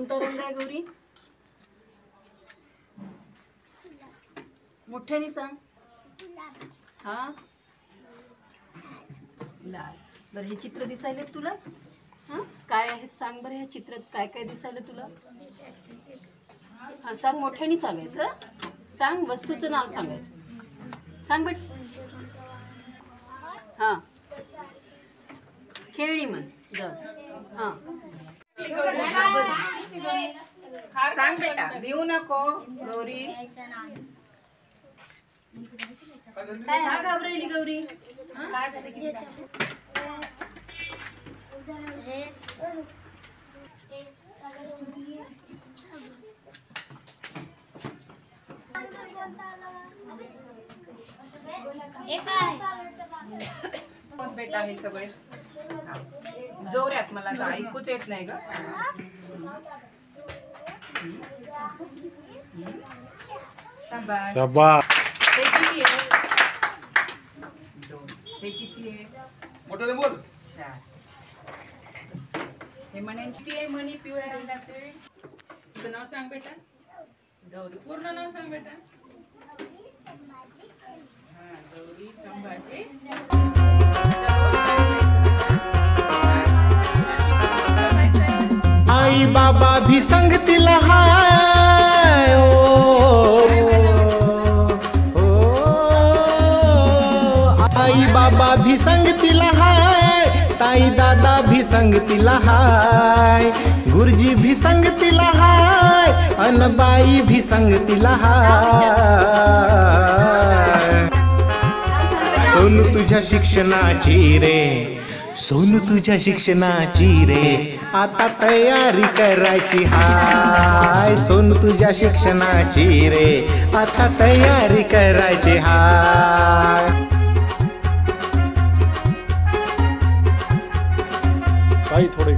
कोणता रंग आहे गौरी? मोठ्याने सांग. हा लाल. बरं हे चित्र दिसायले तुला? हा काय आहेत सांग बरं. ह्या चित्रात काय काय दिसायलं तुला? हा सांग, मोठ्याने सांगायचं. सांग, वस्तूचं नाव सांगायचं. सांग बेट. हा खेळणी म्हण. हा सांग बेटा, भिवू नको गौरी. काय हा घाबरली गौरी? बेटा हे सगळे जोरात, मला तर ऐकूच येत नाही ग. शाबास. शाबास. हे किती आहे? हे किती आहे? मोठं बोल. हे मण्यांची आहे. मणी पिवळ्या रंगाचे. तुझं नाव सांग बेटा. गौरी. पूर्ण नाव सांग बेटा. हा गौरी संभाजी. आई बाबा भी संगतीला हाय. आई बाबा भी संगतीला हाय. ताई दादा भी संगतीला हाय. गुरुजी भी संगतीला हाय. अनबाई भी संगतीला हाय. सोनू तुझ्या शिक्षणाची रे. सोनू तुझ्या शिक्षणाची रे. आता तयारी करायची हाय. सोनू तुझ्या शिक्षणाची रे. आता तयारी करायची हाय. काही थोडे